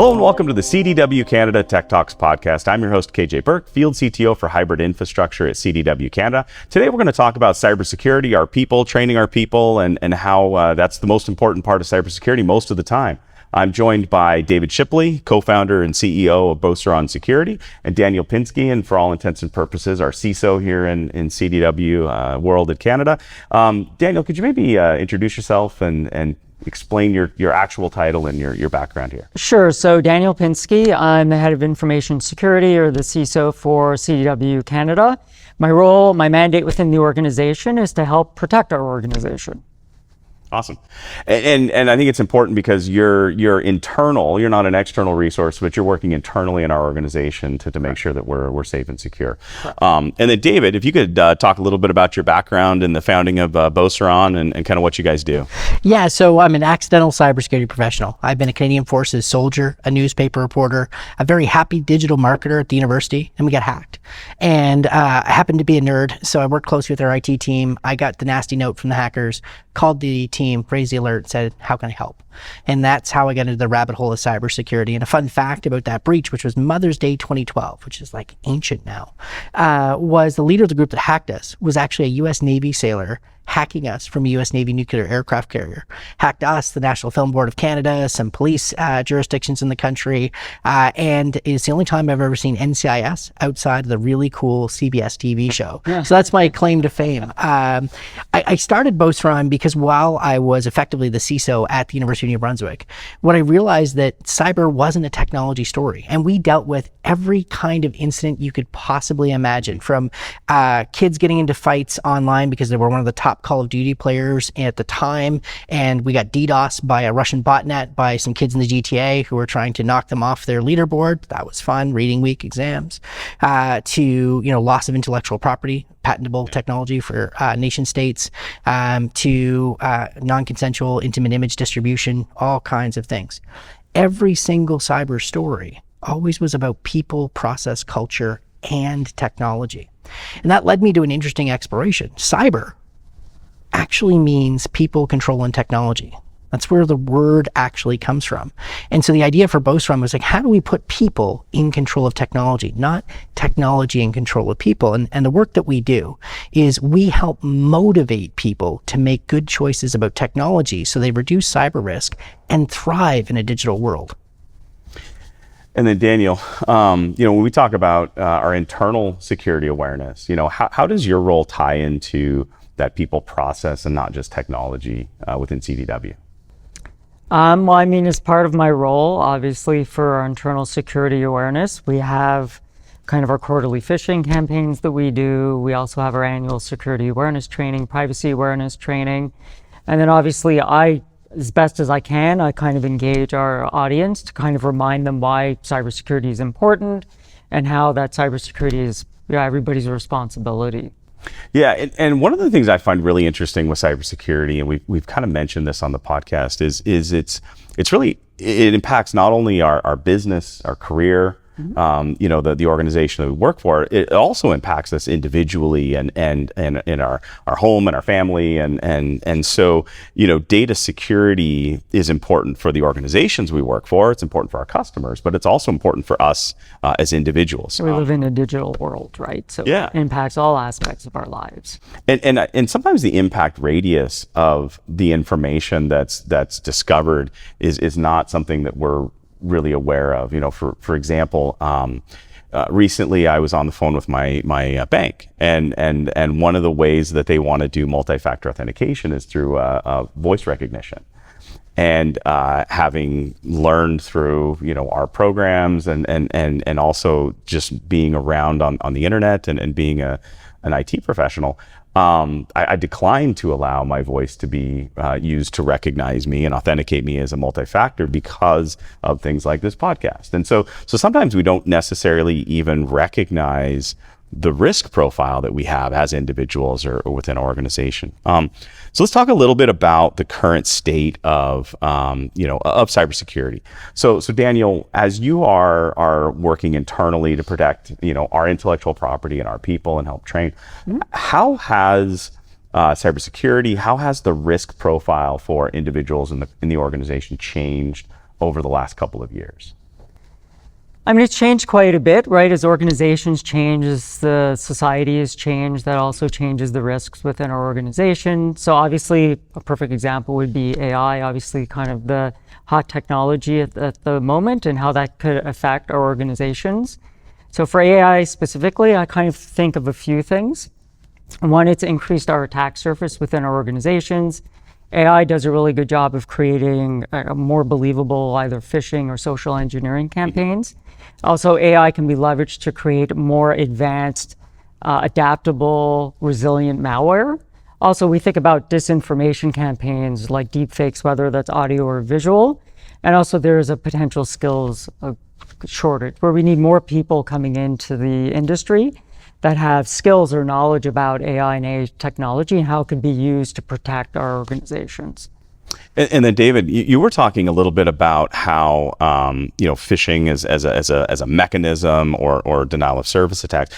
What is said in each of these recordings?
Hello and welcome to the CDW Canada Tech Talks podcast. I'm your host, KJ Burke, Field CTO for Hybrid Infrastructure at CDW Canada. Today we're going to talk about cybersecurity, our people, training our people, and how that's the most important part of cybersecurity most of the time. I'm joined by David Shipley, co-founder and CEO of Beauceron Security, and Daniel Pinsky, and for all intents and purposes, our CISO here in CDW world at Canada. Daniel, could you maybe introduce yourself and explain your actual title and your background here? Sure. So Daniel Pinsky, I'm the head of information security, or the CISO for CDW Canada. My mandate within the organization is to help protect our organization. Awesome. And I think it's important because you're internal, you're not an external resource, but you're working internally in our organization to make sure that we're safe and secure. And then David, if you could talk a little bit about your background and the founding of Beauceron and kind of what you guys do. Yeah, so I'm an accidental cybersecurity professional. I've been a Canadian Forces soldier, a newspaper reporter, a very happy digital marketer at the university, and we got hacked. And I happened to be a nerd, so I worked closely with our IT team. I got the nasty note from the hackers, called the team, raised the alert, said, how can I help? And that's how I got into the rabbit hole of cybersecurity. And a fun fact about that breach, which was Mother's Day 2012, which is like ancient now, was the leader of the group that hacked us was actually a U.S. Navy sailor hacking us from a U.S. Navy nuclear aircraft carrier. Hacked us, the National Film Board of Canada, some police jurisdictions in the country, and it's the only time I've ever seen NCIS outside of the really cool CBS TV show. Yeah. So that's my claim to fame. I started Beauceron because while I was effectively the CISO at the University of New Brunswick, what I realized that cyber wasn't a technology story, and we dealt with every kind of incident you could possibly imagine, from kids getting into fights online because they were one of the top Call of Duty players at the time, and we got DDoS by a Russian botnet by some kids in the GTA who were trying to knock them off their leaderboard. That was fun, reading week exams, to loss of intellectual property, patentable technology for nation states, to non-consensual intimate image distribution, all kinds of things. Every single cyber story always was about people, process, culture, and technology. And that led me to an interesting exploration. Cyber actually means people, control, and technology. That's where the word actually comes from. And so the idea for Beauceron was like, how do we put people in control of technology, not technology in control of people? And the work that we do is we help motivate people to make good choices about technology so they reduce cyber risk and thrive in a digital world. And then Daniel, when we talk about our internal security awareness, how does your role tie into that people, process, and not just technology within CDW? As part of my role, obviously, for our internal security awareness, we have kind of our quarterly phishing campaigns that we do. We also have our annual security awareness training, privacy awareness training. And then obviously as best as I can, I kind of engage our audience to kind of remind them why cybersecurity is important and how that cybersecurity is everybody's responsibility. Yeah, and one of the things I find really interesting with cybersecurity, and we've kind of mentioned this on the podcast, is it impacts not only our business, our career, the organization that we work for. It also impacts us individually and in our home and our family, and so data security is important for the organizations we work for. It's important for our customers, but it's also important for us as individuals. We live in a digital world, right? So yeah. It impacts all aspects of our lives. And sometimes the impact radius of the information that's discovered is not something that we're really aware of. For example, recently I was on the phone with my bank, and one of the ways that they want to do multi-factor authentication is through voice recognition. And having learned through our programs and also just being around on the internet and being an IT professional, I declined to allow my voice to be used to recognize me and authenticate me as a multi-factor because of things like this podcast. And so sometimes we don't necessarily even recognize the risk profile that we have as individuals or within our organization. So let's talk a little bit about the current state of cybersecurity. So Daniel, as you are working internally to protect, our intellectual property and our people and help train, how has cybersecurity, how has the risk profile for individuals in the organization changed over the last couple of years? I mean, it's changed quite a bit, right? As organizations change, as the society has changed, that also changes the risks within our organization. So obviously, a perfect example would be AI, obviously kind of the hot technology at the moment and how that could affect our organizations. So for AI specifically, I kind of think of a few things. One, it's increased our attack surface within our organizations. AI does a really good job of creating a more believable either phishing or social engineering campaigns. Also, AI can be leveraged to create more advanced, adaptable, resilient malware. Also, we think about disinformation campaigns like deepfakes, whether that's audio or visual. And also there's a potential skills shortage where we need more people coming into the industry that have skills or knowledge about AI and AI technology and how it could be used to protect our organizations. And then, David, you were talking a little bit about how phishing as a mechanism or denial of service attacks.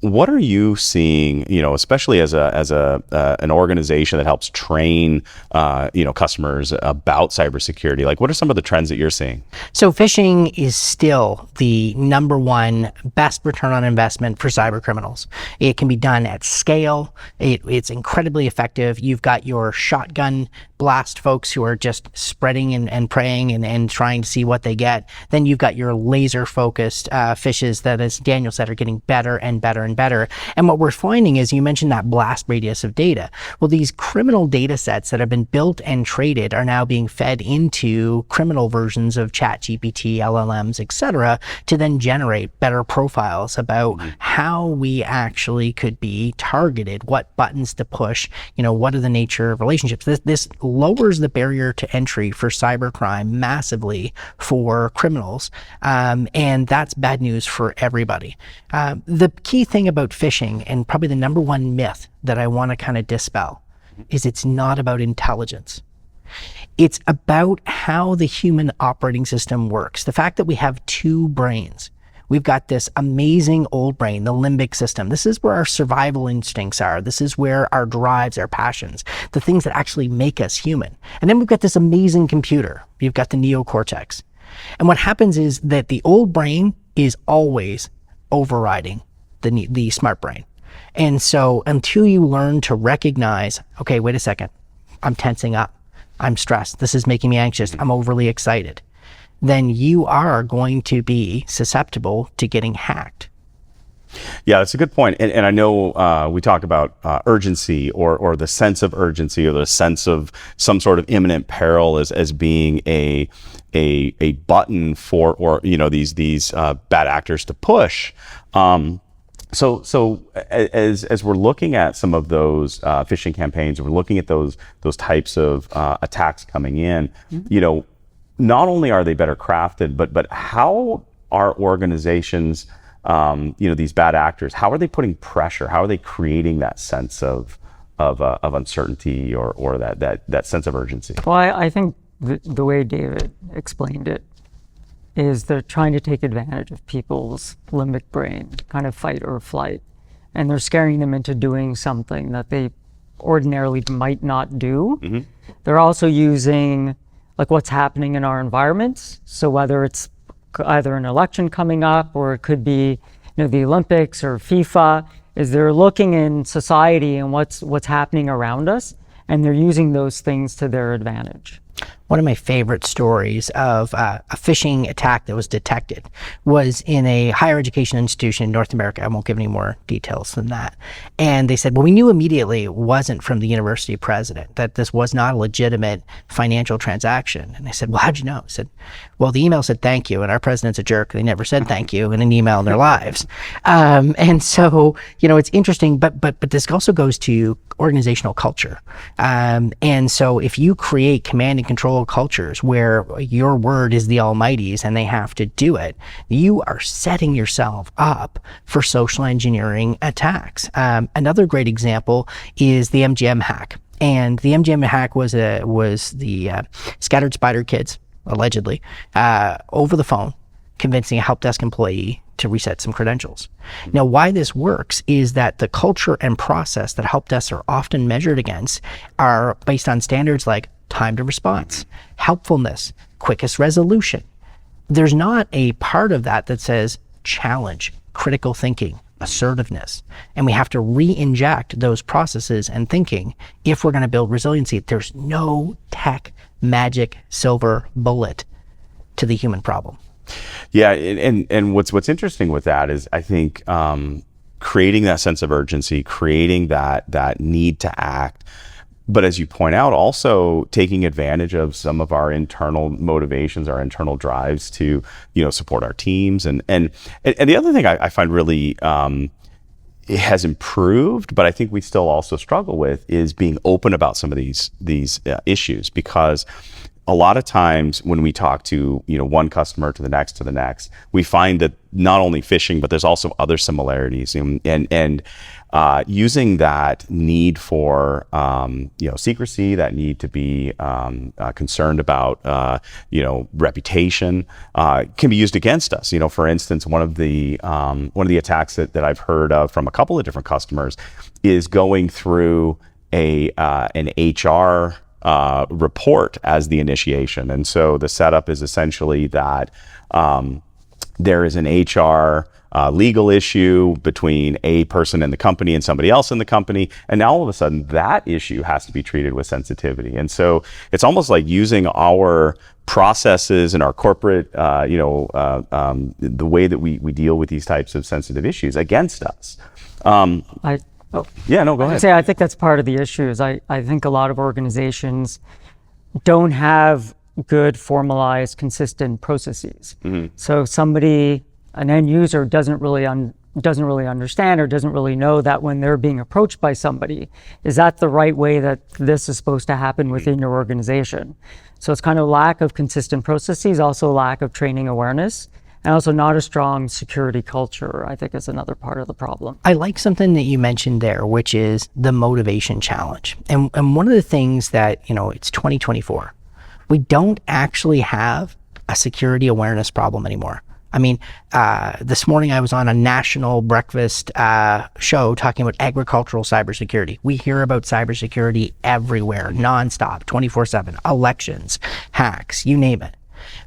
What are you seeing? Especially as an organization that helps train customers about cybersecurity. Like, what are some of the trends that you're seeing? So phishing is still the number one best return on investment for cyber criminals. It can be done at scale. It's incredibly effective. You've got your shotgun blast folks who are just spreading and praying and trying to see what they get. Then you've got your laser focused phishes that, as Daniel said, are getting better and better and better. And what we're finding is, you mentioned that blast radius of data. Well, these criminal data sets that have been built and traded are now being fed into criminal versions of ChatGPT, LLMs, etc., to then generate better profiles about how we actually could be targeted, what buttons to push, what are the nature of relationships. This lowers the barrier to entry for cybercrime massively for criminals, and that's bad news for everybody. The key thing about phishing, and probably the number one myth that I want to kind of dispel, is it's not about intelligence. It's about how the human operating system works. The fact that we have two brains. We've got this amazing old brain, the limbic system. This is where our survival instincts are. This is where our drives, our passions, the things that actually make us human. And then we've got this amazing computer. You've got the neocortex. And what happens is that the old brain is always overriding the smart brain. And so until you learn to recognize, okay, wait a second, I'm tensing up, I'm stressed, this is making me anxious, I'm overly excited, then you are going to be susceptible to getting hacked. Yeah, that's a good point. And I know we talk about urgency or the sense of urgency or the sense of some sort of imminent peril as being a button for these bad actors to push. So as we're looking at some of those phishing campaigns, we're looking at those types of attacks coming in, not only are they better crafted, but how are organizations, these bad actors, how are they putting pressure? How are they creating that sense of uncertainty or that sense of urgency? Well, I think the way David explained it is they're trying to take advantage of people's limbic brain, kind of fight or flight, and they're scaring them into doing something that they ordinarily might not do. Mm-hmm. They're also using what's happening in our environments. So whether it's either an election coming up or it could be the Olympics or FIFA, is they're looking in society and what's happening around us, and they're using those things to their advantage. One of my favorite stories of a phishing attack that was detected was in a higher education institution in North America. I won't give any more details than that. And they said, well, we knew immediately it wasn't from the university president, that this was not a legitimate financial transaction. And I said, well, how'd you know? I said, well, the email said thank you, and our president's a jerk. They never said thank you in an email in their lives. And so, it's interesting, but this also goes to organizational culture. And so if you create command and control cultures where your word is the almighty's and they have to do it, you are setting yourself up for social engineering attacks. Another great example is the MGM hack. And the MGM hack was the Scattered Spider kids, allegedly, over the phone, convincing a help desk employee to reset some credentials. Now, why this works is that the culture and process that help desks are often measured against are based on standards like time to response, helpfulness, quickest resolution. there's not a part of that that says challenge, critical thinking, assertiveness. And we have to re-inject those processes and thinking if we're going to build resiliency. There's no tech magic silver bullet to the human problem. Yeah, and what's interesting with that is, I think, creating that sense of urgency, creating that need to act, but as you point out, also taking advantage of some of our internal motivations, our internal drives to, support our teams. And the other thing I find really it has improved, but I think we still also struggle with, is being open about some of these issues, because a lot of times when we talk to one customer to the next, we find that not only phishing, but there's also other similarities, and using that need for secrecy, that need to be concerned about reputation, can be used against us. For instance, one of the attacks that I've heard of from a couple of different customers is going through an HR report as the initiation. And so the setup is essentially that there is an HR legal issue between a person in the company and somebody else in the company, and now all of a sudden that issue has to be treated with sensitivity. And so it's almost like using our processes and our corporate, the way that we deal with these types of sensitive issues against us. Yeah, no, go ahead. I think that's part of the issues. I think a lot of organizations don't have good formalized, consistent processes. Mm-hmm. So an end user doesn't really understand or doesn't really know that when they're being approached by somebody, is that the right way that this is supposed to happen within your organization? So it's kind of lack of consistent processes, also lack of training awareness, and also not a strong security culture, I think, is another part of the problem. I like something that you mentioned there, which is the motivation challenge. And one of the things that, it's 2024. We don't actually have a security awareness problem anymore. I mean, this morning I was on a national breakfast show talking about agricultural cybersecurity. We hear about cybersecurity everywhere, nonstop, 24/7, elections, hacks, you name it.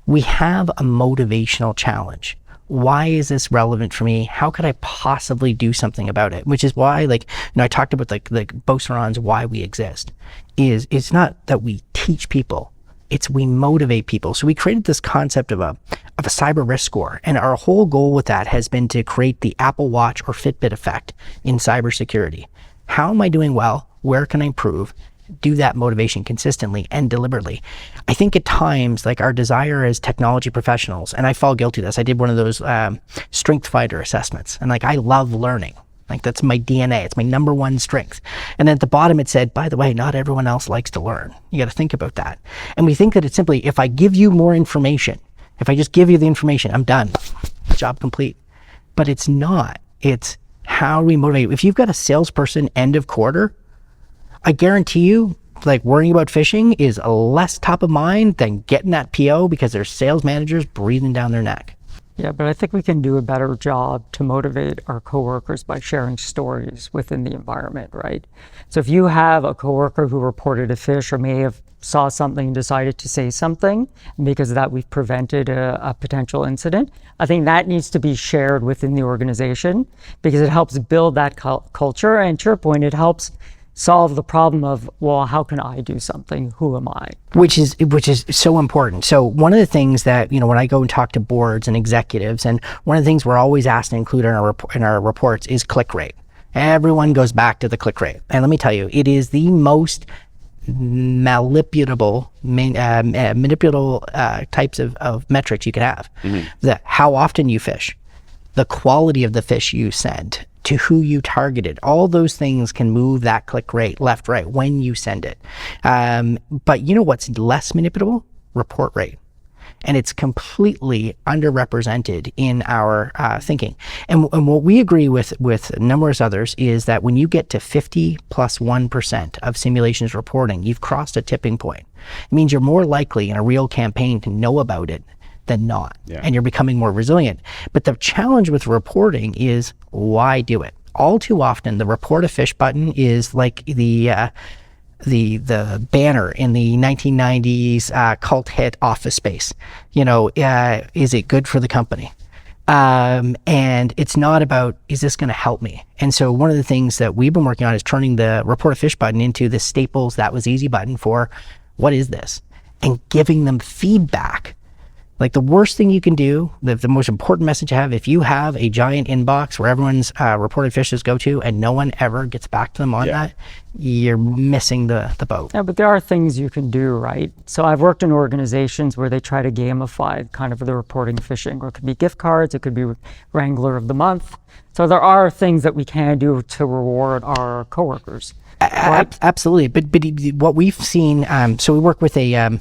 We have a motivational challenge. Why is this relevant for me? How could I possibly do something about it? Which is why, I talked about like Beauceron's why we exist. It's not that we teach people. It's we motivate people. So we created this concept of a cyber risk score. And our whole goal with that has been to create the Apple Watch or Fitbit effect in cybersecurity. How am I doing well? Where can I improve? Do that motivation consistently and deliberately. I think at times, our desire as technology professionals, and I fall guilty of this. I did one of those strength fighter assessments, and I love learning. That's my DNA. It's my number one strength. And then at the bottom it said, by the way, not everyone else likes to learn. You got to think about that. And we think that it's simply, if I give you more information, if I just give you the information, I'm done. Job complete. But it's not. It's how we motivate. If you've got a salesperson end of quarter, I guarantee you, worrying about phishing is less top of mind than getting that PO because there's sales managers breathing down their neck. Yeah, but I think we can do a better job to motivate our coworkers by sharing stories within the environment, right? So if you have a coworker who reported a phish or may have saw something and decided to say something, and because of that we've prevented a potential incident, I think that needs to be shared within the organization because it helps build that culture. And to your point, it helps solve the problem of, well, how can I do something? Who am I? Which is so important. So one of the things that, when I go and talk to boards and executives, and one of the things we're always asked to include in our reports is click rate. Everyone goes back to the click rate. And let me tell you, it is the most manipulable types of metrics you can have. Mm-hmm. How often you fish, the quality of the fish you send, to who you targeted. All those things can move that click rate left, right, when you send it. But you know what's less manipulable? Report rate. And it's completely underrepresented in our thinking. And what we agree with numerous others is that when you get to 50+1% of simulations reporting, you've crossed a tipping point. It means you're more likely in a real campaign to know about it than not. Yeah. And you're becoming more resilient. But the challenge with reporting is, why do it? All too often, the report a phish button is like the the banner in the 1990s cult hit Office Space. Is it good for the company? And it's not about, is this going to help me? And so one of the things that we've been working on is turning the report a phish button into the Staples that was easy button for what is this? And giving them feedback. Like the worst thing you can do, the most important message to have, if you have a giant inbox where everyone's reported phishes go to and no one ever gets back to them on that, you're missing the boat. Yeah, but there are things you can do, right? So I've worked in organizations where they try to gamify kind of the reporting phishing, or it could be gift cards, it could be Wrangler of the Month. So there are things that we can do to reward our coworkers. Right? Absolutely. But what we've seen, so we work with a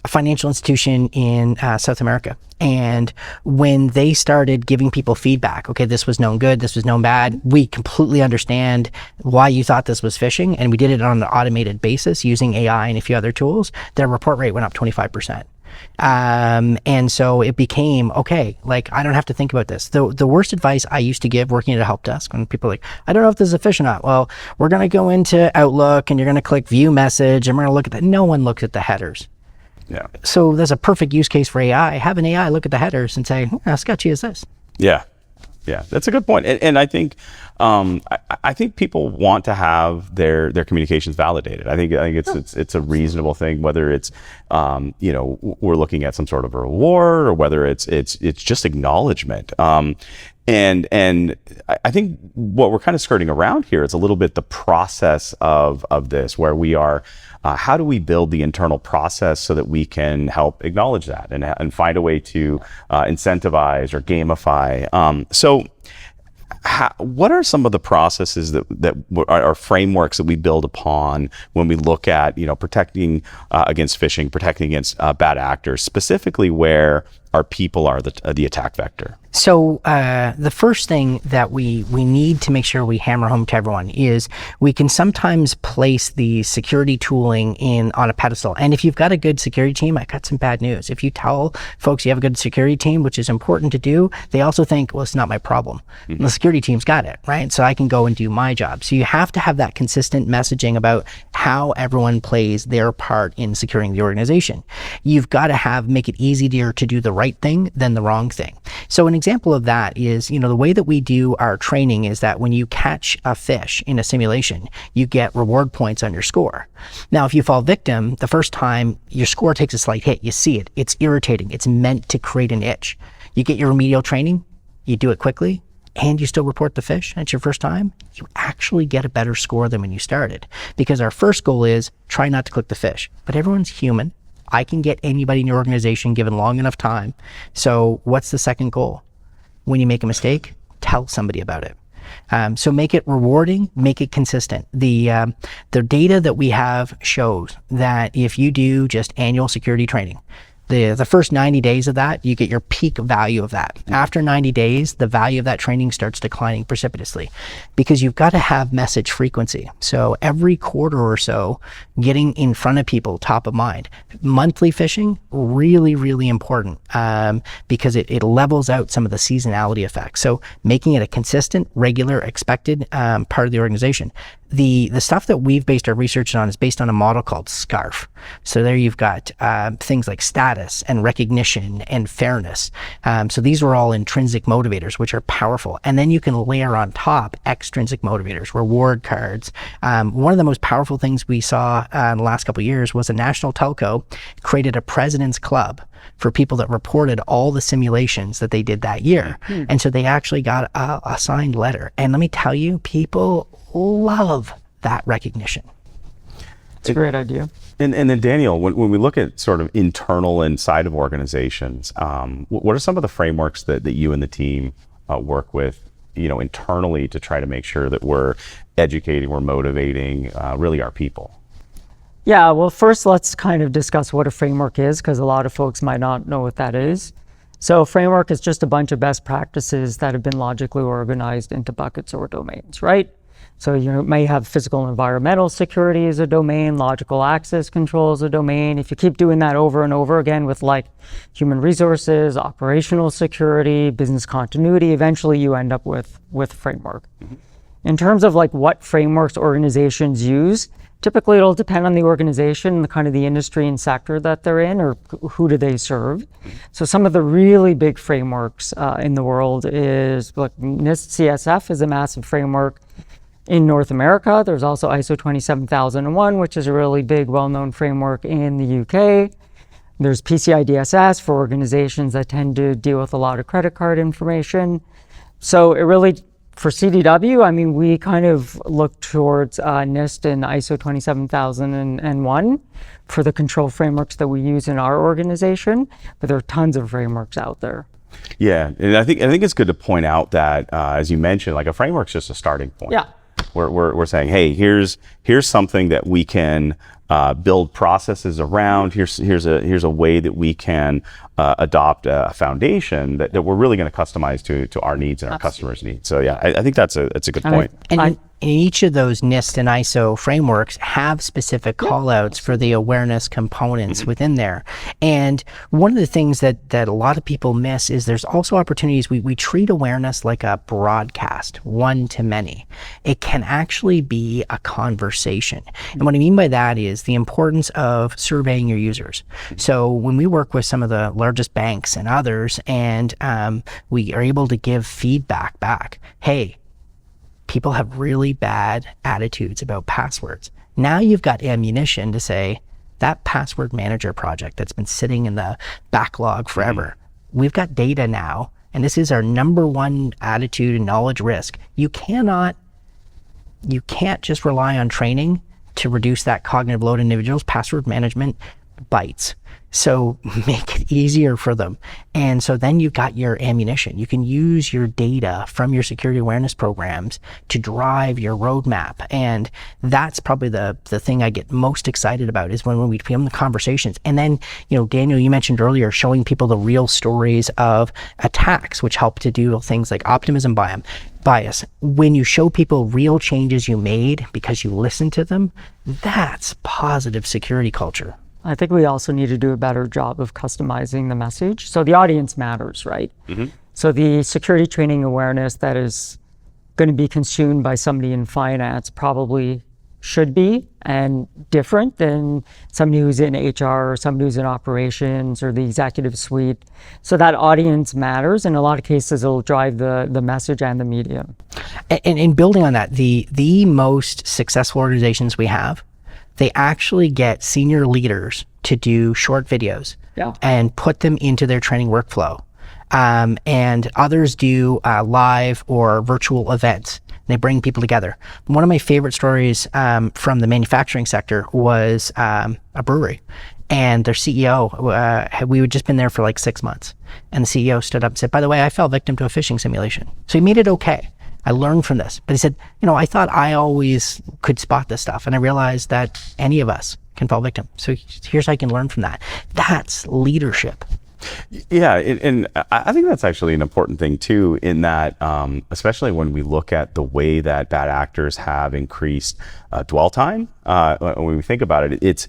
financial institution in South America. And when they started giving people feedback, okay, this was known good, this was known bad, we completely understand why you thought this was phishing. And we did it on an automated basis using AI and a few other tools. Their report rate went up 25%. And so it became, okay, like I don't have to think about this. The worst advice I used to give working at a help desk when people are like, I don't know if this is a phish or not. Well, we're going to go into Outlook and you're going to click view message and we're going to look at that. No one looks at the headers. Yeah. So there's a perfect use case for AI. Have an AI look at the headers and say, how sketchy is this? Yeah. Yeah, that's a good point. And I think I think people want to have their communications validated. I think it's a reasonable thing, whether it's we're looking at some sort of a reward or whether it's just acknowledgement. And I think what we're kind of skirting around here is a little bit the process of this, where we are, how do we build the internal process so that we can help acknowledge that and find a way to incentivize or gamify. What are some of the processes that are frameworks that we build upon when we look at protecting against phishing, protecting against bad actors, specifically where our people are the attack vector? So the first thing that we need to make sure we hammer home to everyone is we can sometimes place the security tooling on a pedestal. And if you've got a good security team, I got some bad news. If you tell folks you have a good security team, which is important to do, they also think, well, it's not my problem. Mm-hmm. The security team's got it, right? So I can go and do my job. So you have to have that consistent messaging about how everyone plays their part in securing the organization. You've got to make it easier to do the right thing than the wrong thing. So an example of that is, the way that we do our training is that when you catch a phish in a simulation, you get reward points on your score. Now, if you fall victim, the first time your score takes a slight hit, you see it. It's irritating. It's meant to create an itch. You get your remedial training, you do it quickly, and you still report the phish, and it's your first time, you actually get a better score than when you started. Because our first goal is try not to click the phish. But everyone's human. I can get anybody in your organization given long enough time. So what's the second goal? When you make a mistake, tell somebody about it. So make it rewarding, make it consistent. The data that we have shows that if you do just annual security training, the first 90 days of that, you get your peak value of that. After 90 days, the value of that training starts declining precipitously because you've got to have message frequency. So every quarter or so, getting in front of people top of mind. Monthly phishing, really, really important because it levels out some of the seasonality effects. So making it a consistent, regular, expected part of the organization. The stuff that we've based our research on is based on a model called SCARF. So there you've got things like status and recognition and fairness. So these are all intrinsic motivators, which are powerful. And then you can layer on top extrinsic motivators, reward cards. One of the most powerful things we saw in the last couple of years was a national telco created a president's club for people that reported all the simulations that they did that year. Mm-hmm. And so they actually got a signed letter. And let me tell you, people love that recognition. It's a great idea. And then Daniel, when we look at sort of internal inside of organizations, what are some of the frameworks that you and the team work with, internally to try to make sure that we're educating, we're motivating really our people? Yeah, well, first let's kind of discuss what a framework is, because a lot of folks might not know what that is. So a framework is just a bunch of best practices that have been logically organized into buckets or domains, right? So you may have physical and environmental security as a domain, logical access control as a domain. If you keep doing that over and over again with like human resources, operational security, business continuity, eventually you end up with framework. Mm-hmm. In terms of like what frameworks organizations use, Typically, it'll depend on the organization, the kind of the industry and sector that they're in, or who do they serve. So some of the really big frameworks in the world is, look, NIST CSF is a massive framework in North America. There's also ISO 27001, which is a really big, well-known framework in the UK. There's PCI DSS for organizations that tend to deal with a lot of credit card information. So it really, for CDW, I mean, we kind of look towards NIST and ISO 27001 for the control frameworks that we use in our organization, but there are tons of frameworks out there. Yeah, and I think it's good to point out that, as you mentioned, like a framework's just a starting point. Yeah. We're saying, hey, here's something that we can build processes around. Here's a way that we can adopt a foundation that we're really going to customize to our needs and our customers' needs. So yeah, I think that's a good point. And each of those NIST and ISO frameworks have specific callouts for the awareness components within there. And one of the things that a lot of people miss is there's also opportunities. We treat awareness like a broadcast, one to many. It can actually be a conversation. And what I mean by that is the importance of surveying your users. So when we work with some of the largest banks and others, and we are able to give feedback back, hey, people have really bad attitudes about passwords. Now you've got ammunition to say, that password manager project that's been sitting in the backlog forever, we've got data now, and this is our number one attitude and knowledge risk. You can't just rely on training to reduce that cognitive load in individuals. Password management bites. So make it easier for them. And so then you've got your ammunition. You can use your data from your security awareness programs to drive your roadmap. And that's probably the thing I get most excited about is when we become the conversations. And then, Daniel, you mentioned earlier showing people the real stories of attacks, which help to do things like optimism bias. When you show people real changes you made because you listened to them, that's positive security culture. I think we also need to do a better job of customizing the message. So the audience matters, right? So the security training awareness that is going to be consumed by somebody in finance probably should be and different than somebody who's in HR or somebody who's in operations or the executive suite. So that audience matters. In a lot of cases, it'll drive the message and the medium. And building on that, the most successful organizations we have, they actually get senior leaders to do short videos and put them into their training workflow. And others do live or virtual events. They bring people together. One of my favorite stories from the manufacturing sector was a brewery. And their CEO, we had just been there for like 6 months. And the CEO stood up and said, by the way, I fell victim to a phishing simulation. So he made it okay. I learned from this. But he said, I thought I always could spot this stuff. And I realized that any of us can fall victim. So here's how I can learn from that. That's leadership. Yeah, and I think that's actually an important thing too, in that, especially when we look at the way that bad actors have increased dwell time, when we think about it, it's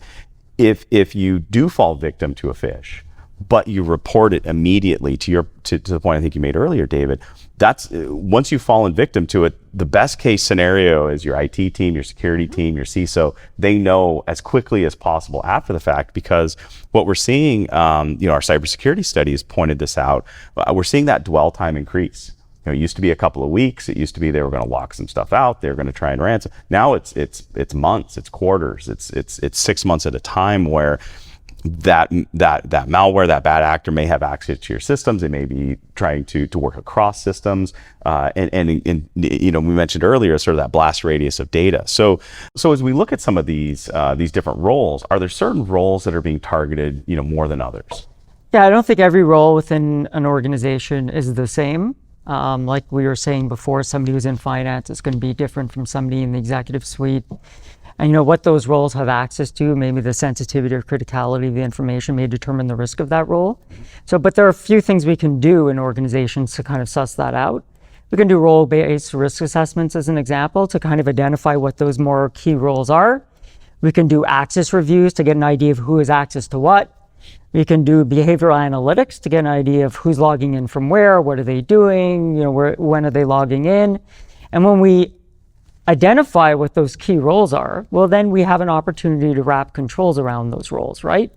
if you do fall victim to a phish, but you report it immediately to the point I think you made earlier, David, that's once you've fallen victim to it, the best case scenario is your IT team, your security team, your CISO, they know as quickly as possible after the fact, because what we're seeing, our cybersecurity studies pointed this out, we're seeing that dwell time increase. It used to be a couple of weeks. It used to be they were going to lock some stuff out. They were going to try and ransom. Now it's months, it's quarters, it's 6 months at a time where that malware, that bad actor may have access to your systems. They may be trying to work across systems, and we mentioned earlier sort of that blast radius of data. So as we look at some of these different roles, are there certain roles that are being targeted, more than others? Yeah, I don't think every role within an organization is the same. Like we were saying before, somebody who's in finance is going to be different from somebody in the executive suite. And what those roles have access to, maybe the sensitivity or criticality of the information may determine the risk of that role. But there are a few things we can do in organizations to kind of suss that out. We can do role-based risk assessments as an example to kind of identify what those more key roles are. We can do access reviews to get an idea of who has access to what. We can do behavioral analytics to get an idea of who's logging in from where, what are they doing, when are they logging in. And when we identify what those key roles are, well, then we have an opportunity to wrap controls around those roles, right?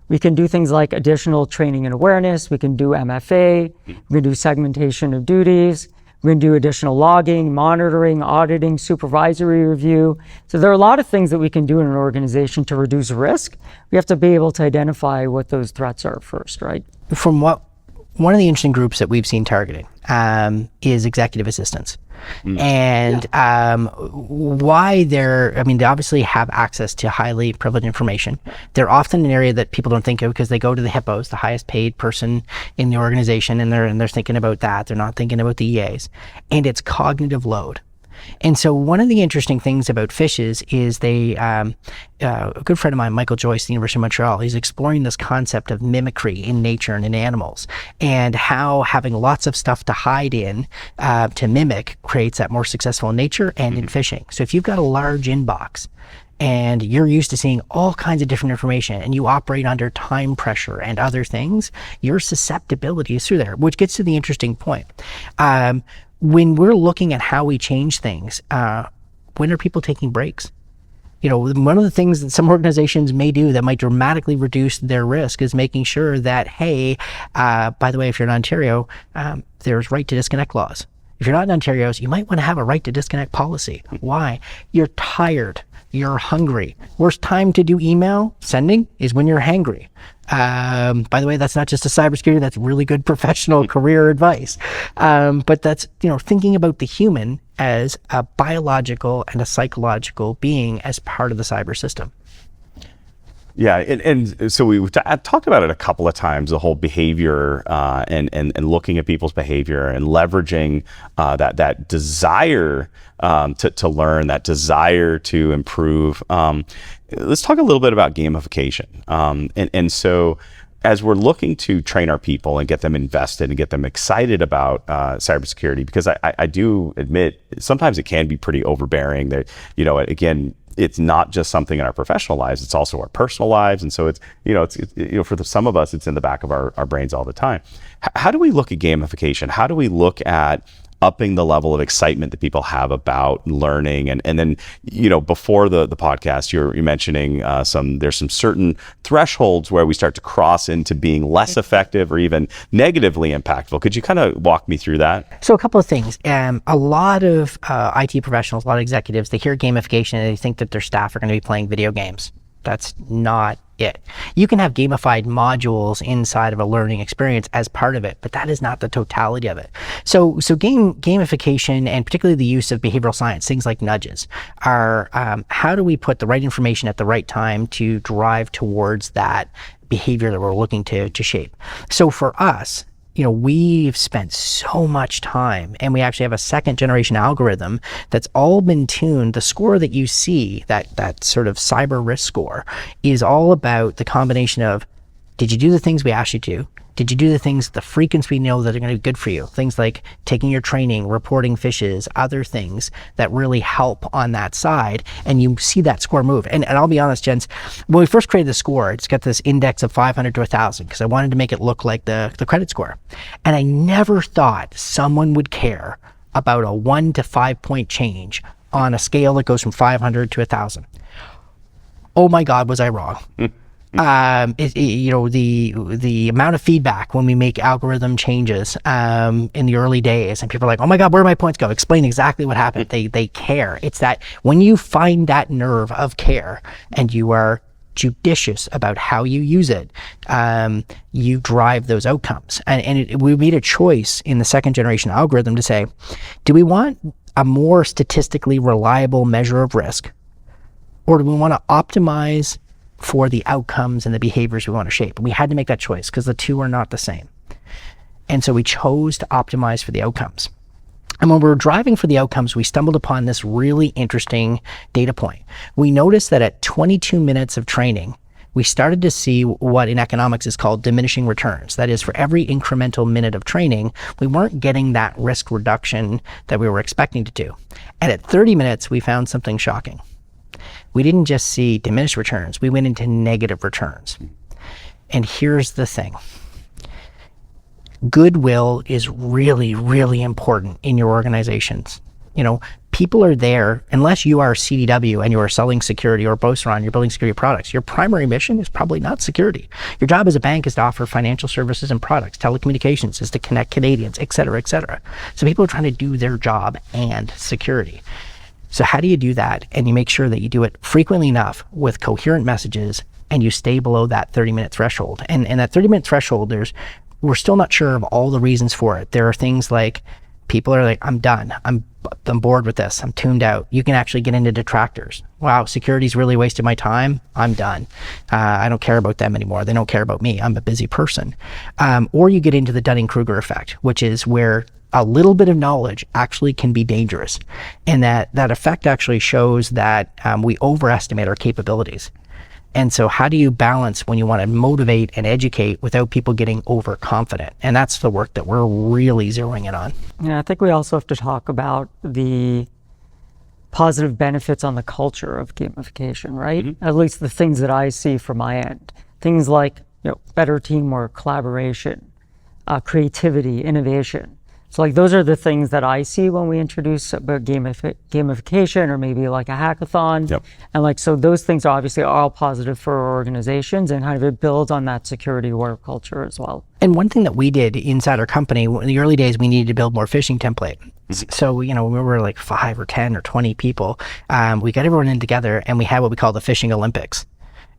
We can do things like additional training and awareness. We can do MFA. We can do segmentation of duties. We can do additional logging, monitoring, auditing, supervisory review. So there are a lot of things that we can do in an organization to reduce risk. We have to be able to identify what those threats are first, right? One of the interesting groups that we've seen targeted is executive assistants. And why they obviously have access to highly privileged information. They're often an area that people don't think of because they go to the HIPPOs, the highest paid person in the organization, and they're thinking about that. They're not thinking about the EAs. And it's cognitive load. And so one of the interesting things about fishes is a good friend of mine, Michael Joyce, the University of Montreal, he's exploring this concept of mimicry in nature and in animals, and how having lots of stuff to hide in to mimic creates that more successful in nature and in fishing. So if you've got a large inbox and you're used to seeing all kinds of different information and you operate under time pressure and other things, your susceptibility is through there, which gets to the interesting point. When we're looking at how we change things, when are people taking breaks? One of the things that some organizations may do that might dramatically reduce their risk is making sure that, hey, by the way, if you're in Ontario, there's right to disconnect laws. If you're not in Ontario's, you might want to have a right to disconnect policy. Why? You're tired. You're hungry. Worst time to do email sending is when you're hangry. By the way, that's not just a cybersecurity, that's really good professional career advice. But that's, thinking about the human as a biological and a psychological being as part of the cyber system. Yeah, and so we've talked about it a couple of times, the whole behavior and looking at people's behavior and leveraging that desire to learn, that desire to improve. Let's talk a little bit about gamification. And so as we're looking to train our people and get them invested and get them excited about cybersecurity, because I do admit sometimes it can be pretty overbearing. That, again, it's not just something in our professional lives, it's also our personal lives. And so it's for some of us, it's in the back of our brains all the time. How do we look at gamification? How do we look at upping the level of excitement that people have about learning? And then, before the podcast, you're mentioning there's some certain thresholds where we start to cross into being less effective or even negatively impactful. Could you kind of walk me through that? So a couple of things. A lot of IT professionals, a lot of executives, they hear gamification and they think that their staff are going to be playing video games. That's not it. You can have gamified modules inside of a learning experience as part of it, but that is not the totality of it. So gamification, and particularly the use of behavioral science, things like nudges, are how do we put the right information at the right time to drive towards that behavior that we're looking to shape. So for us, we've spent so much time, and we actually have a second generation algorithm that's all been tuned. The score that you see, that sort of cyber risk score, is all about the combination of, did you do the things we asked you to? Did you do the things, the frequency we know that are going to be good for you? Things like taking your training, reporting fishes, other things that really help on that side. And you see that score move. And I'll be honest, gents, when we first created the score, it's got this index of 500 to 1,000 because I wanted to make it look like the credit score. And I never thought someone would care about a 1 to 5 point change on a scale that goes from 500 to 1,000. Oh my God, was I wrong. The amount of feedback when we make algorithm changes in the early days, and people are like, oh my God, where do my points go? Explain exactly what happened. They care. It's that when you find that nerve of care and you are judicious about how you use it, you drive those outcomes. And we made a choice in the second generation algorithm to say, do we want a more statistically reliable measure of risk, or do we want to optimize for the outcomes and the behaviors we want to shape? And we had to make that choice because the two are not the same. And so we chose to optimize for the outcomes. And when we were driving for the outcomes, we stumbled upon this really interesting data point. We noticed that at 22 minutes of training, we started to see what in economics is called diminishing returns. That is, for every incremental minute of training, we weren't getting that risk reduction that we were expecting to do. And at 30 minutes, we found something shocking. We didn't just see diminished returns, we went into negative returns. And here's the thing. Goodwill is really, really important in your organizations. people are there, unless you are CDW and you are selling security, or Beauceron, you're building security products, your primary mission is probably not security. Your job as a bank is to offer financial services and products. Telecommunications is to connect Canadians, et cetera, et cetera. So people are trying to do their job and security. So how do you do that? And you make sure that you do it frequently enough with coherent messages, and you stay below that 30-minute threshold. And that 30-minute threshold, we're still not sure of all the reasons for it. There are things like people are like, I'm done. I'm bored with this. I'm tuned out. You can actually get into detractors. Wow, security's really wasted my time. I'm done. I don't care about them anymore. They don't care about me. I'm a busy person. Or you get into the Dunning-Kruger effect, which is where a little bit of knowledge actually can be dangerous. And that effect actually shows that we overestimate our capabilities. And so how do you balance when you want to motivate and educate without people getting overconfident? And that's the work that we're really zeroing in on. Yeah, I think we also have to talk about the positive benefits on the culture of gamification, right? Mm-hmm. At least the things that I see from my end. Things like, better teamwork, collaboration, creativity, innovation. So like those are the things that I see when we introduce gamification, or maybe like a hackathon. Yep. And so those things are obviously all positive for our organizations, and kind of it builds on that security aware culture as well. And one thing that we did inside our company, in the early days, we needed to build more phishing template. Mm-hmm. So, when we were like 5 or 10 or 20 people, we got everyone in together, and we had what we call the Phishing Olympics.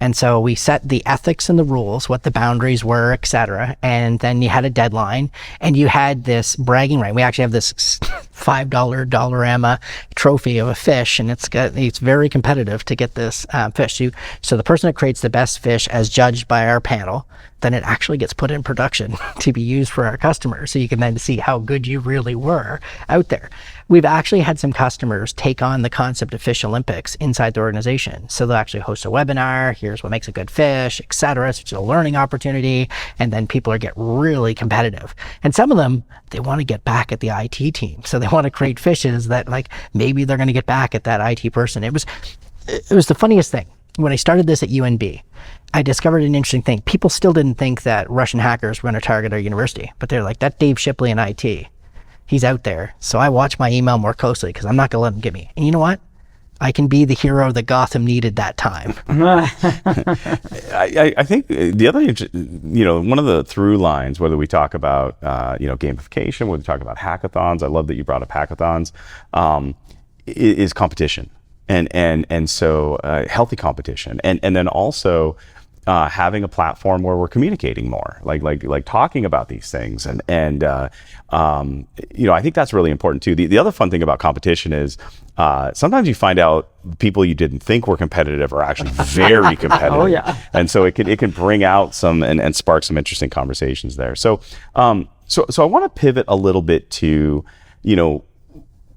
And so we set the ethics and the rules, what the boundaries were, et cetera. And then you had a deadline, and you had this bragging right. We actually have this $5 Dollarama trophy of a fish, and it's very competitive to get this fish. So the person that creates the best fish, as judged by our panel, then it actually gets put in production to be used for our customers. So you can then see how good you really were out there. We've actually had some customers take on the concept of Fish Olympics inside the organization. So they'll actually host a webinar. Here's what makes a good fish, et cetera. So it's a learning opportunity. And then people get really competitive. And some of them, they want to get back at the IT team. So they want to create fishes that maybe they're going to get back at that IT person. It was the funniest thing. When I started this at UNB, I discovered an interesting thing. People still didn't think that Russian hackers were going to target our university, but they're like, that Dave Shipley in IT, he's out there. So I watch my email more closely because I'm not going to let him get me. And you know what? I can be the hero that Gotham needed that time. I think the other, one of the through lines, whether we talk about, gamification, whether we talk about hackathons, I love that you brought up hackathons, is competition. And so healthy competition, and then also having a platform where we're communicating more, like talking about these things, and I think that's really important too. The other fun thing about competition is sometimes you find out people you didn't think were competitive are actually very competitive. Oh yeah. And so it can bring out some and spark some interesting conversations there. So I want to pivot a little bit to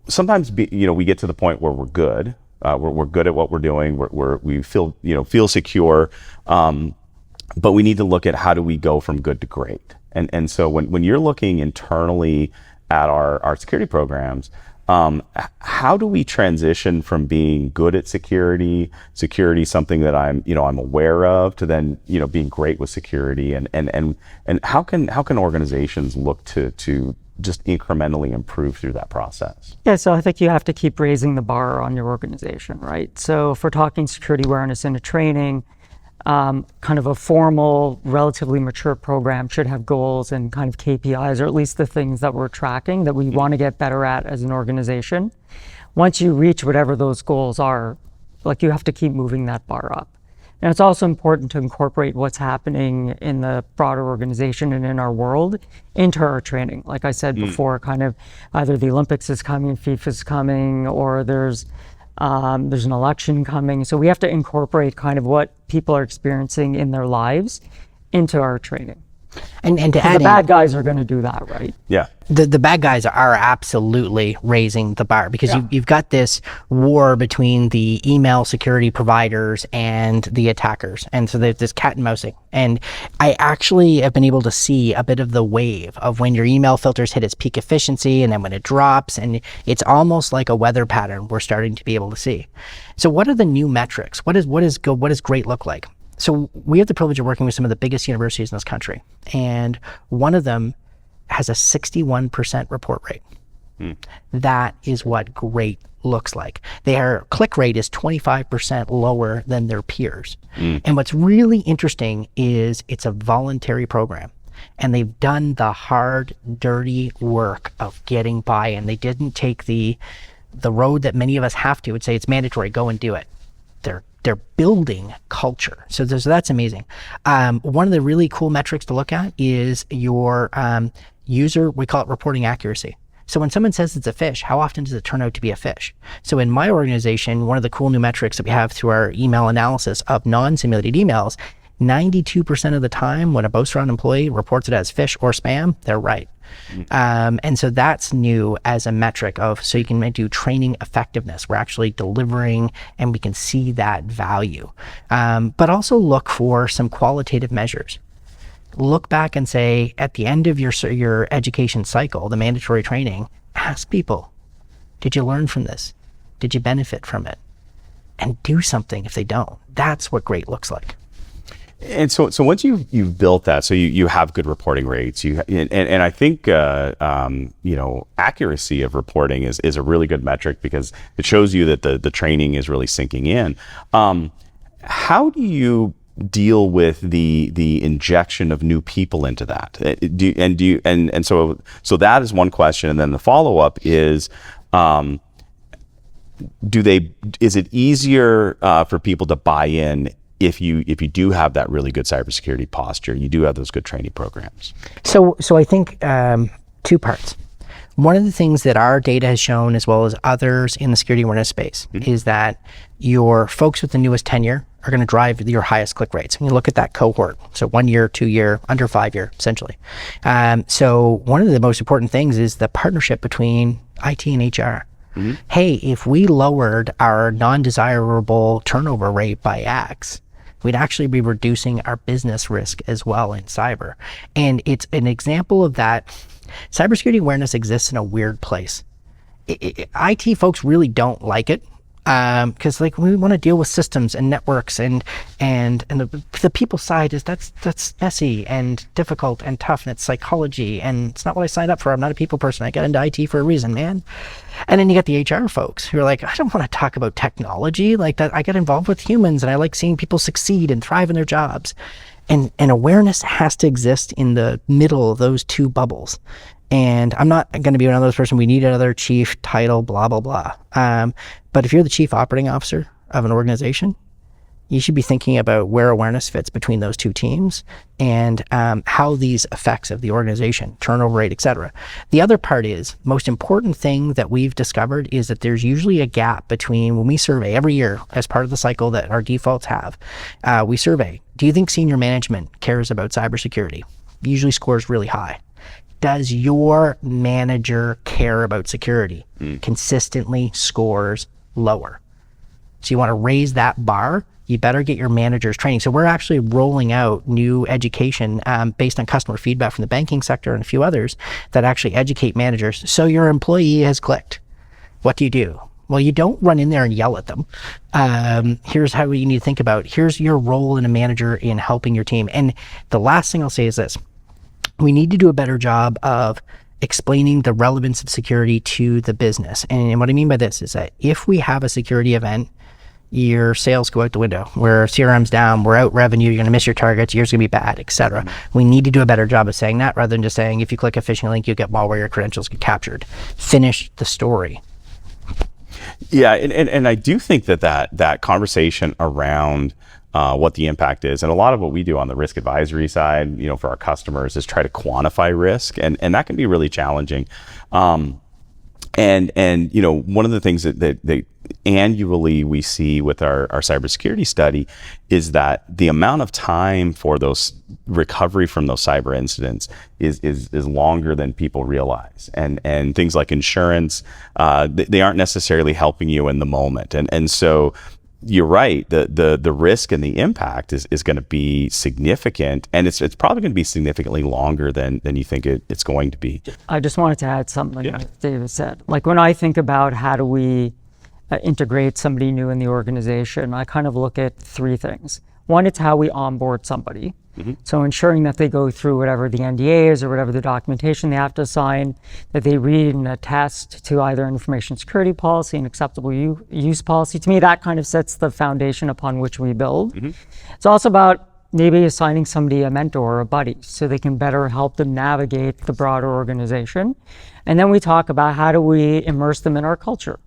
sometimes we get to the point where we're good. We're good at what we're doing. We feel secure, but we need to look at how do we go from good to great. And so when you're looking internally at our security programs, how do we transition from being good at security something that I'm aware of, to then being great with security, and how can organizations look to just incrementally improve through that process? Yeah, so I think you have to keep raising the bar on your organization, right? So if we're talking security awareness in a training, kind of a formal, relatively mature program should have goals and kind of KPIs, or at least the things that we're tracking that we want to get better at as an organization. Once you reach whatever those goals are, you have to keep moving that bar up. And it's also important to incorporate what's happening in the broader organization and in our world into our training. Like I said before, kind of either the Olympics is coming, FIFA's coming, or there's an election coming. So we have to incorporate kind of what people are experiencing in their lives into our training. And to add, the bad guys are going to do that, right? Yeah. The bad guys are absolutely raising the bar, because you've got this war between the email security providers and the attackers. And so there's this cat and mousing. And I actually have been able to see a bit of the wave of when your email filters hit its peak efficiency and then when it drops, and it's almost like a weather pattern we're starting to be able to see. So what are the new metrics? What does great look like? So we have the privilege of working with some of the biggest universities in this country, and one of them has a 61% report rate. That is what great looks like. Their click rate is 25% lower than their peers. And what's really interesting is it's a voluntary program. And they've done the hard, dirty work of getting buy-in. They didn't take the road that many of us have to and say it's mandatory, go and do it. They're building culture. So that's amazing. One of the really cool metrics to look at is your user, we call it reporting accuracy. So when someone says it's a fish, how often does it turn out to be a fish? So in my organization, one of the cool new metrics that we have through our email analysis of non-simulated emails, 92% of the time when a Beauceron employee reports it as fish or spam, they're right. And so that's new as a metric of, so you can do training effectiveness. We're actually delivering and we can see that value. But also look for some qualitative measures. Look back and say, at the end of your education cycle, the mandatory training, ask people, did you learn from this? Did you benefit from it? And do something if they don't. That's what great looks like. And so once you've built that, so you have good reporting rates, and I think accuracy of reporting is a really good metric because it shows you that the training is really sinking in. How do you deal with the injection of new people into that? So that is one question, and then the follow-up is, is it easier for people to buy in if you do have that really good cybersecurity posture, you do have those good training programs? So I think two parts. One of the things that our data has shown, as well as others in the security awareness space, is that your folks with the newest tenure are going to drive your highest click rates. And you look at that cohort, so 1 year, 2 year, under 5 year, essentially. So one of the most important things is the partnership between IT and HR. Hey, if we lowered our non-desirable turnover rate by X, we'd actually be reducing our business risk as well in cyber. And it's an example of that. Cybersecurity awareness exists in a weird place. IT folks really don't like it because we want to deal with systems and networks and the people side is that's messy and difficult and tough and it's psychology and it's not what I signed up for. I'm not a people person. I got into IT for a reason, man. And then you got the HR folks who are like, I don't want to talk about technology like that. I get involved with humans and I like seeing people succeed and thrive in their jobs. And awareness has to exist in the middle of those two bubbles. And I'm not going to be one of those person, we need another chief title, blah, blah, blah. But if you're the chief operating officer of an organization, you should be thinking about where awareness fits between those two teams and how these effects of the organization, turnover rate, et cetera. The other part is, most important thing that we've discovered is that there's usually a gap between when we survey every year as part of the cycle that our defaults have, we survey, do you think senior management cares about cybersecurity? Usually scores really high. Does your manager care about security? Consistently scores lower. So you want to raise that bar, you better get your managers training. So we're actually rolling out new education based on customer feedback from the banking sector and a few others that actually educate managers. So your employee has clicked. What do you do? Well, you don't run in there and yell at them. Here's how you need to think about, here's your role in a manager in helping your team. And the last thing I'll say is this. We need to do a better job of explaining the relevance of security to the business. And what I mean by this is that if we have a security event, your sales go out the window, where CRM's down, we're out revenue, you're going to miss your targets, yours going to be bad, etc. We need to do a better job of saying that rather than just saying, if you click a phishing link, you get malware, your credentials get captured. Finish the story. Yeah, and I do think that conversation around what the impact is, and a lot of what we do on the risk advisory side, for our customers, is try to quantify risk, and that can be really challenging. And one of the things that annually we see with our cybersecurity study is that the amount of time for those recovery from those cyber incidents is longer than people realize, and things like insurance, they aren't necessarily helping you in the moment, and so you're right, the risk and the impact is going to be significant, and it's probably going to be significantly longer than you think it's going to be. I just wanted to add something that David said. Like, when I think about how do we integrate somebody new in the organization, I kind of look at three things. One, it's how we onboard somebody. So ensuring that they go through whatever the NDA is or whatever the documentation they have to sign, that they read and attest to either information security policy and acceptable use policy. To me, that kind of sets the foundation upon which we build. It's also about maybe assigning somebody a mentor or a buddy so they can better help them navigate the broader organization. And then we talk about how do we immerse them in our culture.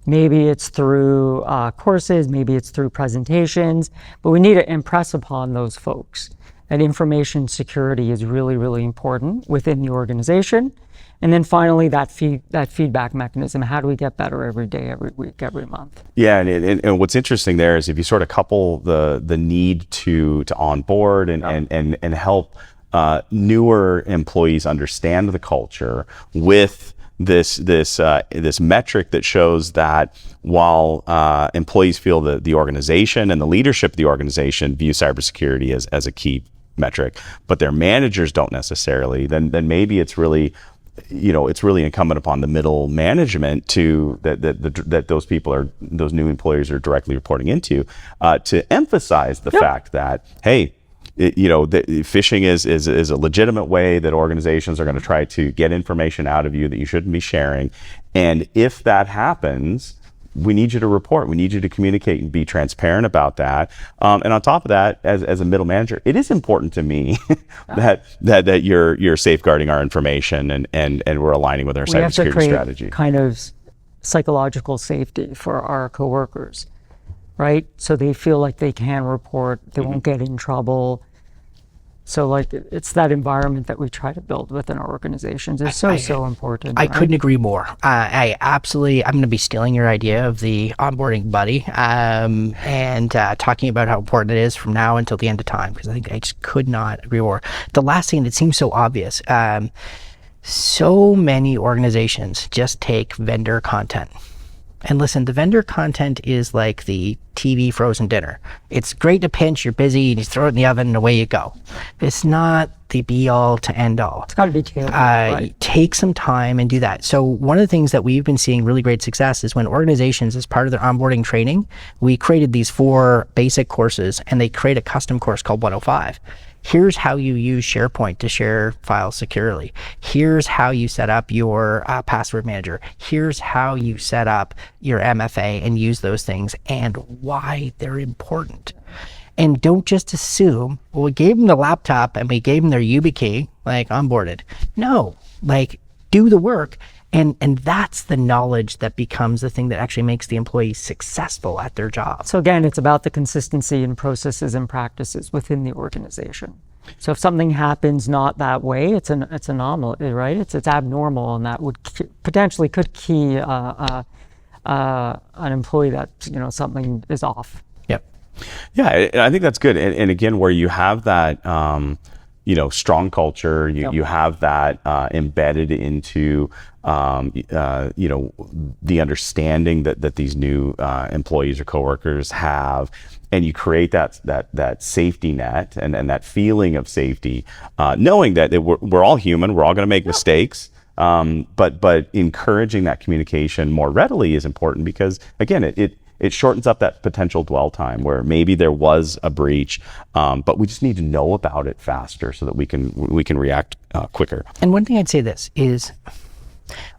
Maybe it's through courses, maybe it's through presentations, but we need to impress upon those folks that information security is really, really important within the organization. And then finally, that feedback mechanism. How do we get better every day, every week, every month? Yeah, and what's interesting there is if you sort of couple the need to onboard and help newer employees understand the culture with this metric that shows that while employees feel that the organization and the leadership of the organization view cybersecurity as a key metric, but their managers don't necessarily, then maybe it's really, it's really incumbent upon the middle management that those new employees are directly reporting into to emphasize the fact that, hey, phishing is a legitimate way that organizations are going to try to get information out of you that you shouldn't be sharing. And if that happens, we need you to report. We need you to communicate and be transparent about that. And on top of that, as a middle manager, it is important to me that you're safeguarding our information and we're aligning with our cybersecurity strategy. We have to create kind of psychological safety for our coworkers, right? So they feel like they can report, they won't get in trouble. So like it's that environment that we try to build within our organizations is so important. I couldn't agree more. I'm going to be stealing your idea of the onboarding buddy and talking about how important it is from now until the end of time, because I think I just could not agree more. The last thing that seems so obvious, so many organizations just take vendor content. And listen, the vendor content is like the TV frozen dinner. It's great to pinch, you're busy, and you throw it in the oven and away you go. It's not the be all to end all. It's got to be tailored. Right. Take some time and do that. So one of the things that we've been seeing really great success is when organizations, as part of their onboarding training, we created these 4 basic courses and they create a custom course called 105. Here's how you use SharePoint to share files securely. Here's how you set up your password manager. Here's how you set up your MFA and use those things and why they're important. And don't just assume, well, we gave them the laptop and we gave them their YubiKey, like onboarded. No, like do the work. And that's the knowledge that becomes the thing that actually makes the employee successful at their job. So again, it's about the consistency in processes and practices within the organization. So if something happens not that way, it's an anomaly, right? It's abnormal, and that would potentially could key an employee that something is off. Yep. Yeah, I think that's good. And again, where you have that strong culture, you have that embedded into the understanding that these new employees or coworkers have, and you create that safety net and that feeling of safety, knowing that we're all human, we're all going to make mistakes, but encouraging that communication more readily is important, because again, it shortens up that potential dwell time where maybe there was a breach, but we just need to know about it faster so that we can react quicker. And one thing I'd say this is,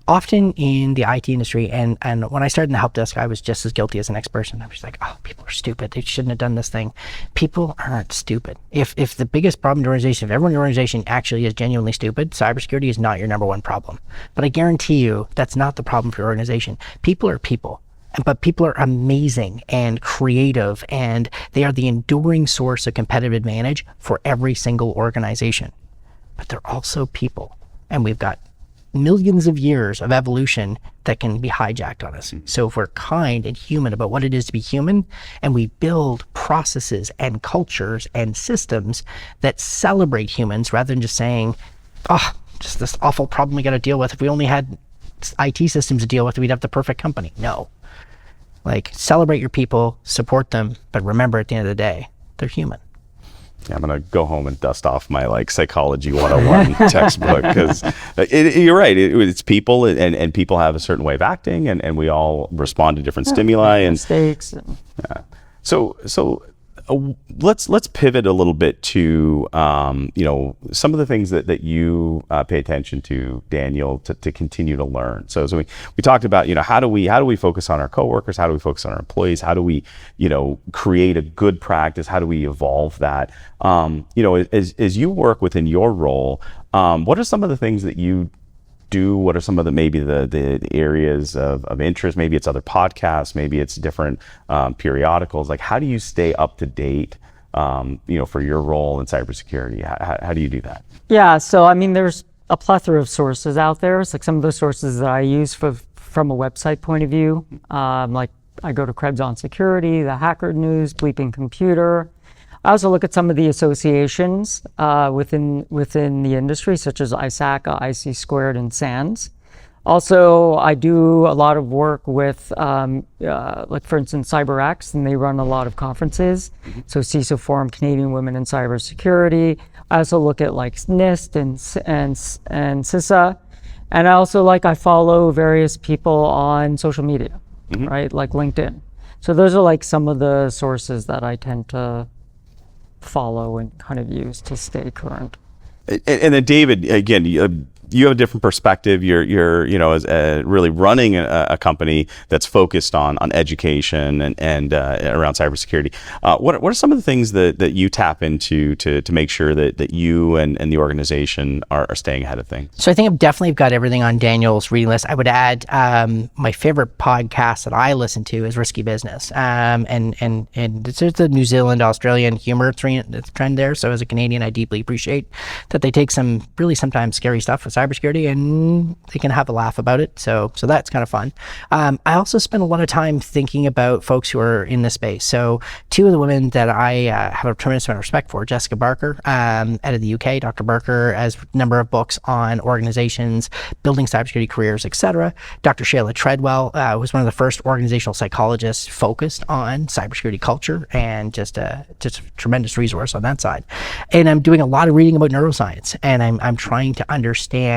often in the IT industry, and when I started in the help desk, I was just as guilty as the next person. I was like, oh, people are stupid. They shouldn't have done this thing. People aren't stupid. If the biggest problem in the organization, if everyone in the organization actually is genuinely stupid, cybersecurity is not your number one problem. But I guarantee you that's not the problem for your organization. People are people. But people are amazing and creative, and they are the enduring source of competitive advantage for every single organization. But they're also people, and we've got millions of years of evolution that can be hijacked on us. So if we're kind and human about what it is to be human, and we build processes and cultures and systems that celebrate humans rather than just saying, oh, just this awful problem we got to deal with. If we only had IT systems to deal with, we'd have the perfect company. No. Like, celebrate your people, support them, but remember at the end of the day, they're human. Yeah, I'm going to go home and dust off my psychology 101 textbook, because you're right. It's people, and people have a certain way of acting, and we all respond to different stimuli and mistakes. So let's pivot a little bit to some of the things that you pay attention to, Daniel, to continue to learn. So we talked about how do we focus on our coworkers, how do we focus on our employees, how do we create a good practice, how do we evolve that? As you work within your role, what are some of the things that you do? What are some of the areas of interest? Maybe it's other podcasts, maybe it's different periodicals. Like, how do you stay up to date, for your role in cybersecurity? How do you do that? Yeah, so I mean, there's a plethora of sources out there. It's like some of the sources that I use from a website point of view. Like I go to Beauceron Security, the Hacker News, Bleeping Computer. I also look at some of the associations within the industry, such as ISACA, IC Squared, and SANS. Also, I do a lot of work with, like for instance, CyberX, and they run a lot of conferences. So CISO Forum, Canadian Women in Cybersecurity. I also look at like NIST and CISA. And I follow various people on social media, right? Like LinkedIn. So those are like some of the sources that I tend to follow and kind of use to stay current. And then David, again, you have a different perspective. You're as really running a company that's focused on education and around cybersecurity. What are some of the things that you tap into to make sure that you and the organization are staying ahead of things? So I think I've definitely got everything on Daniel's reading list. I would add my favorite podcast that I listen to is Risky Business, and there's the New Zealand Australian humor trend there. So as a Canadian, I deeply appreciate that they take some really sometimes scary stuff with cybersecurity and they can have a laugh about it. So that's kind of fun. I also spend a lot of time thinking about folks who are in this space. So two of the women that I have a tremendous amount of respect for, Jessica Barker out of the UK. Dr. Barker has a number of books on organizations, building cybersecurity careers, etc. Dr. Shayla Treadwell was one of the first organizational psychologists focused on cybersecurity culture, and just a tremendous resource on that side. And I'm doing a lot of reading about neuroscience, and I'm trying to understand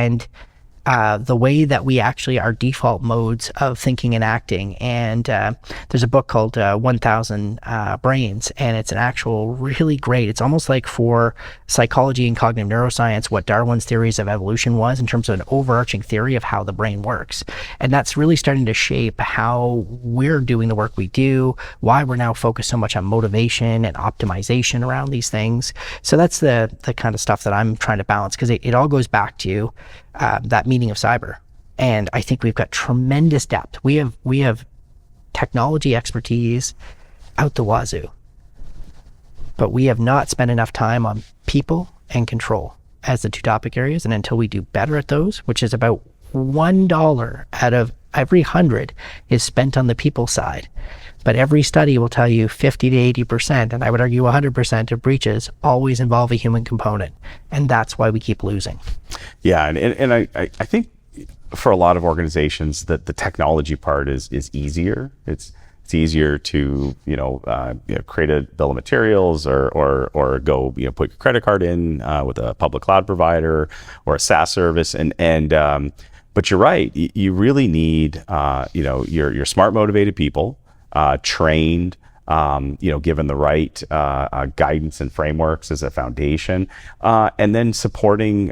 the way that we actually our default modes of thinking and acting. And there's a book called 1000 Brains, and it's an actual really great, it's almost like for psychology and cognitive neuroscience what Darwin's theories of evolution was in terms of an overarching theory of how the brain works. And that's really starting to shape how we're doing the work we do, why we're now focused so much on motivation and optimization around these things. So that's the kind of stuff that I'm trying to balance, because it all goes back to that meaning of cyber. And I think we've got tremendous depth. We have technology expertise out the wazoo, but we have not spent enough time on people and control as the two topic areas. And until we do better at those, which is about $1 out of every 100 is spent on the people side. But every study will tell you 50 to 80%, and I would argue 100% of breaches always involve a human component. And that's why we keep losing. Yeah, and I think for a lot of organizations that the technology part is easier. It's easier to create a bill of materials or go put your credit card in with a public cloud provider or a SaaS service, but you're right. You really need your smart, motivated people, trained, given the right guidance and frameworks as a foundation, and then supporting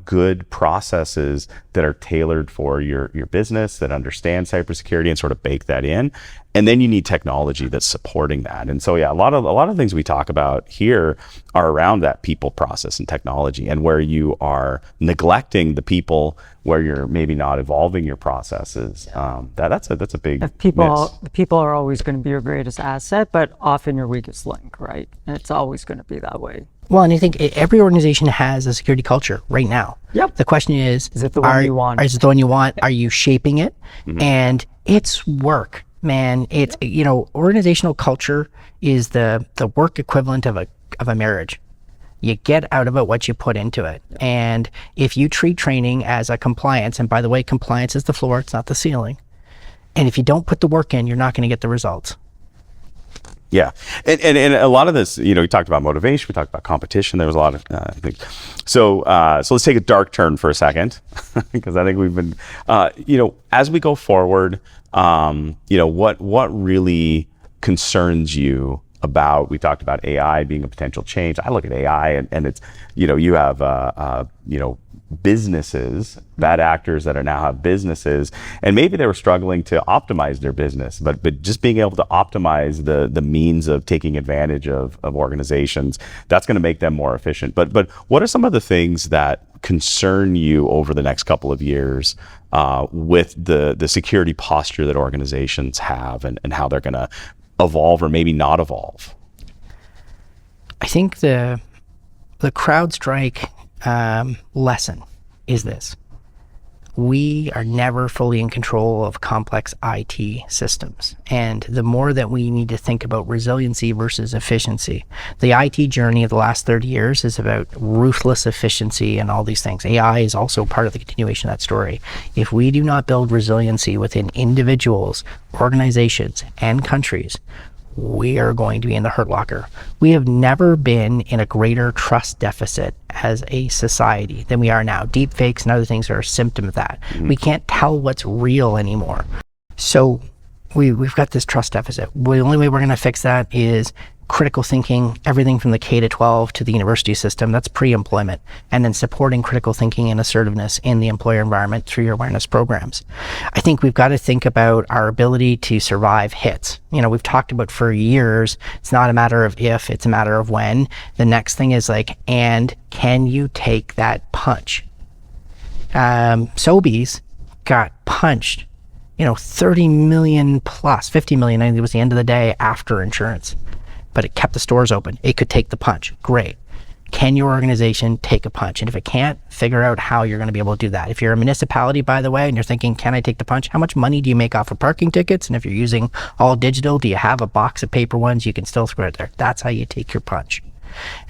good processes that are tailored for your business, that understand cybersecurity and sort of bake that in. And then you need technology that's supporting that. And so, yeah, a lot of things we talk about here are around that people, process, and technology, and where you are neglecting the people, where you're maybe not evolving your processes. That's a big miss. The people are always going to be your greatest asset, but often your weakest link, right? And it's always going to be that way. Well, and I think every organization has a security culture right now. Yep. The question is it the one you want? Is it the one you want? Are you shaping it? Mm-hmm. And it's work, man. It's, organizational culture is the work equivalent of a marriage. You get out of it what you put into it. Yeah. And if you treat training as a compliance, and by the way, compliance is the floor, it's not the ceiling. And if you don't put the work in, you're not going to get the results. Yeah, and a lot of this, we talked about motivation, we talked about competition. There was a lot of things. So let's take a dark turn for a second, because I think we've been, as we go forward, what really concerns you about, we talked about AI being a potential change. I look at AI and it's, you have, businesses, bad actors that are now have businesses, and maybe they were struggling to optimize their business, but just being able to optimize the means of taking advantage of organizations, that's going to make them more efficient. But what are some of the things that concern you over the next couple of years with the security posture that organizations have, and how they're going to evolve or maybe not evolve? I think the CrowdStrike lesson is this: we are never fully in control of complex IT systems. And the more that we need to think about resiliency versus efficiency, the IT journey of the last 30 years is about ruthless efficiency and all these things. AI is also part of the continuation of that story. If we do not build resiliency within individuals, organizations, and countries, we are going to be in the hurt locker. We have never been in a greater trust deficit as a society than we are now. Deep fakes and other things are a symptom of that. We can't tell what's real anymore. So we've got this trust deficit. The only way we're going to fix that is critical thinking, everything from the K to 12 to the university system. That's pre-employment. And then supporting critical thinking and assertiveness in the employer environment through your awareness programs. I think we've got to think about our ability to survive hits. We've talked about for years, it's not a matter of if, it's a matter of when. The next thing is and can you take that punch? Sobeys got punched, 30 million plus, 50 million, I think it was the end of the day after insurance. But it kept the stores open. It could take the punch. Great. Can your organization take a punch? And if it can't, figure out how you're going to be able to do that. If you're a municipality, by the way, and you're thinking, can I take the punch? How much money do you make off of parking tickets? And if you're using all digital, do you have a box of paper ones you can still throw it there? That's how you take your punch.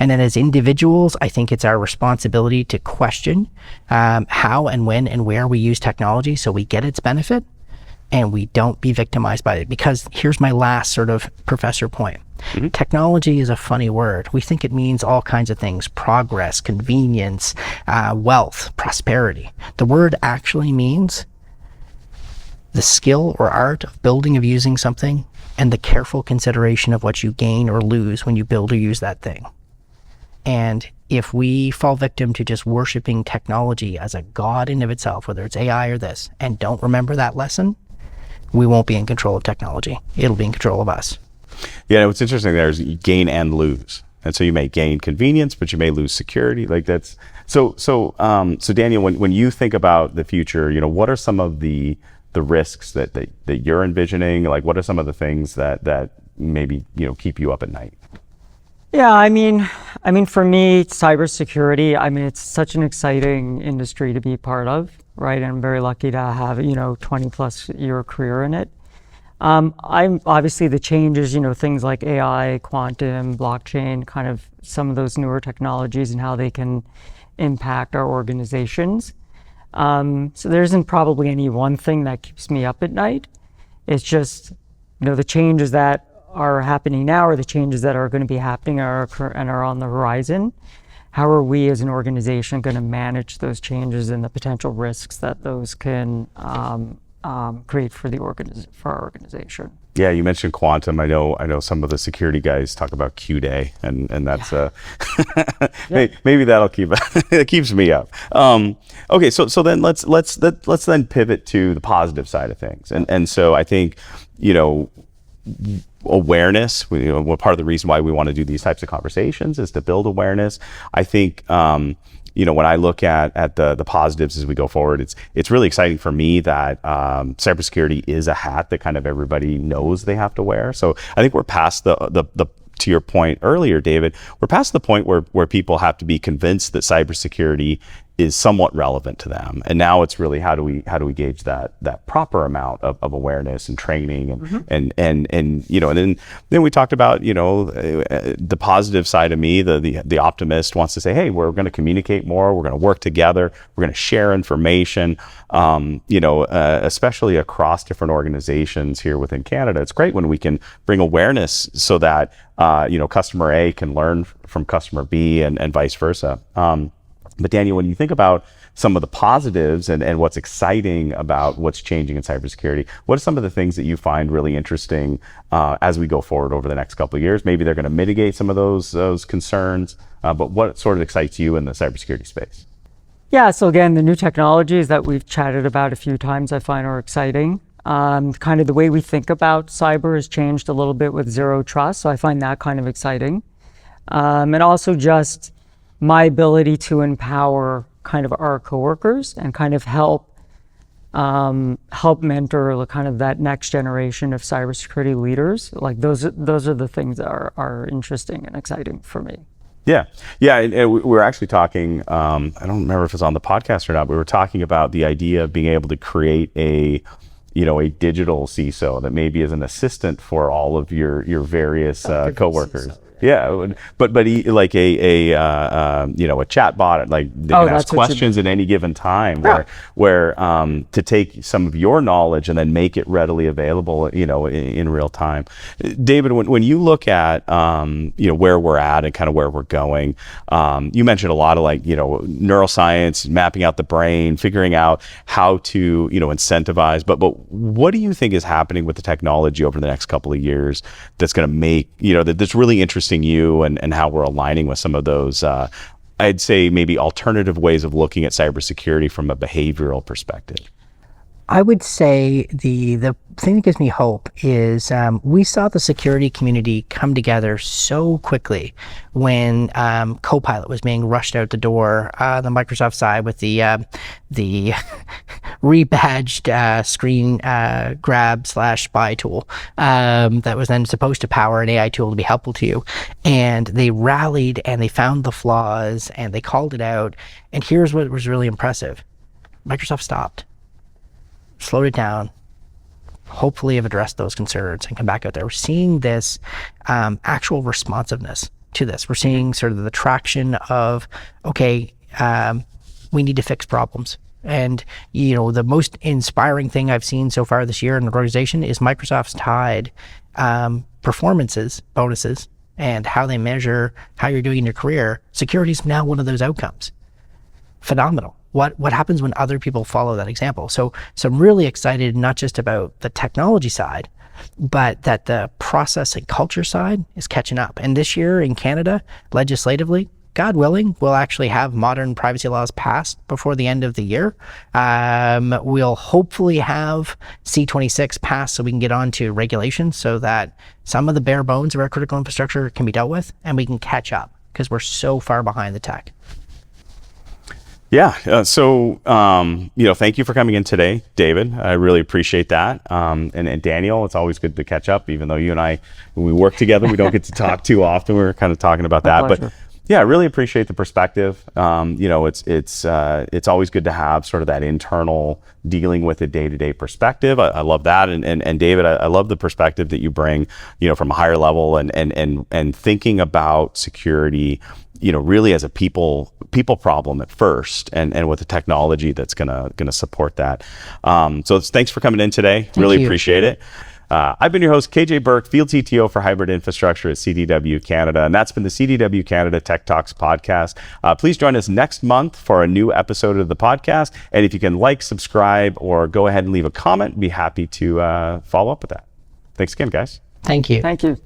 And then as individuals, I think it's our responsibility to question how and when and where we use technology so we get its benefit and we don't be victimized by it. Because here's my last sort of professor point. Technology is a funny word. We think it means all kinds of things: progress, convenience, wealth, prosperity. The word actually means the skill or art of building, of using something, and the careful consideration of what you gain or lose when you build or use that thing. And if we fall victim to just worshiping technology as a god in of itself, whether it's AI or this, and don't remember that lesson, we won't be in control of technology. It'll be in control of us. Yeah, what's interesting there is you gain and lose. And so you may gain convenience, but you may lose security. So Daniel, when you think about the future, what are some of the risks that you're envisioning? What are some of the things that maybe, keep you up at night? Yeah, I mean, for me, cybersecurity, it's such an exciting industry to be part of, right? And I'm very lucky to have, 20 plus year career in it. I'm obviously the changes, things like AI, quantum, blockchain, kind of some of those newer technologies and how they can impact our organizations. So there isn't probably any one thing that keeps me up at night. It's just, the changes that are happening now or the changes that are going to be happening and are on the horizon. How are we as an organization going to manage those changes and the potential risks that those can create for our organization? Yeah, you mentioned quantum. I know some of the security guys talk about Q-Day, and that's maybe that'll it keeps me up. Okay, so then let's then pivot to the positive side of things, and so I think awareness. Part of the reason why we want to do these types of conversations is to build awareness. I think when I look at the positives as we go forward, it's really exciting for me that cybersecurity is a hat that kind of everybody knows they have to wear. So I think we're past the to your point earlier, David, we're past the point where people have to be convinced that cybersecurity is somewhat relevant to them. And now it's really how do we gauge that proper amount of awareness and training and then we talked about the positive side of me, the optimist wants to say, hey, we're going to communicate more, we're going to work together, we're going to share information, especially across different organizations here within Canada. It's great when we can bring awareness so that customer A can learn from customer B and vice versa. But Daniel, when you think about some of the positives and what's exciting about what's changing in cybersecurity, what are some of the things that you find really interesting as we go forward over the next couple of years? Maybe they're going to mitigate some of those concerns, but what sort of excites you in the cybersecurity space? Yeah, so again, the new technologies that we've chatted about a few times I find are exciting. Kind of the way we think about cyber has changed a little bit with zero trust, so I find that kind of exciting. And also just my ability to empower kind of our coworkers and kind of help mentor kind of that next generation of cybersecurity leaders. Like those are the things that are interesting and exciting for me. Yeah. And we were actually talking, I don't remember if it's on the podcast or not, but we were talking about the idea of being able to create a digital CISO that maybe is an assistant for all of your various coworkers. CISO. Yeah, but like a chat bot, like they can ask questions at any given time, where to take some of your knowledge and then make it readily available, in real time. David, when you look at where we're at and kind of where we're going, you mentioned a lot of neuroscience, mapping out the brain, figuring out how to incentivize. But what do you think is happening with the technology over the next couple of years that's going to make that's really interesting you and how we're aligning with some of those I'd say maybe alternative ways of looking at cybersecurity from a behavioral perspective? I would say the thing that gives me hope is we saw the security community come together so quickly when Copilot was being rushed out the door on the Microsoft side with the rebadged screen grab / spy tool that was then supposed to power an AI tool to be helpful to you. And they rallied and they found the flaws and they called it out. And here's what was really impressive. Microsoft stopped. Slowed it down, hopefully have addressed those concerns and come back out there. We're seeing this actual responsiveness to this. We're seeing sort of the traction of, okay, we need to fix problems. And, the most inspiring thing I've seen so far this year in the organization is Microsoft's tied bonuses, and how they measure how you're doing in your career. Security is now one of those outcomes. Phenomenal. What happens when other people follow that example? So I'm really excited, not just about the technology side, but that the process and culture side is catching up. And this year in Canada, legislatively, God willing, we'll actually have modern privacy laws passed before the end of the year. We'll hopefully have C26 passed so we can get on to regulations so that some of the bare bones of our critical infrastructure can be dealt with and we can catch up because we're so far behind the tech. Yeah. Thank you for coming in today, David. I really appreciate that. And Daniel, it's always good to catch up, even though you and I, when we work together, we don't get to talk too often. We were kind of talking about that, but yeah, I really appreciate the perspective. It's always good to have sort of that internal dealing with a day-to-day perspective. I love that. And David, I love the perspective that you bring, from a higher level and thinking about security, really as a people problem at first, and with the technology that's gonna support that. So thanks for coming in today. Really appreciate it. I've been your host, KJ Burke, Field CTO for Hybrid Infrastructure at CDW Canada, and that's been the CDW Canada Tech Talks podcast. Please join us next month for a new episode of the podcast, and if you can subscribe, or go ahead and leave a comment, be happy to follow up with that. Thanks again, guys. Thank you. Thank you.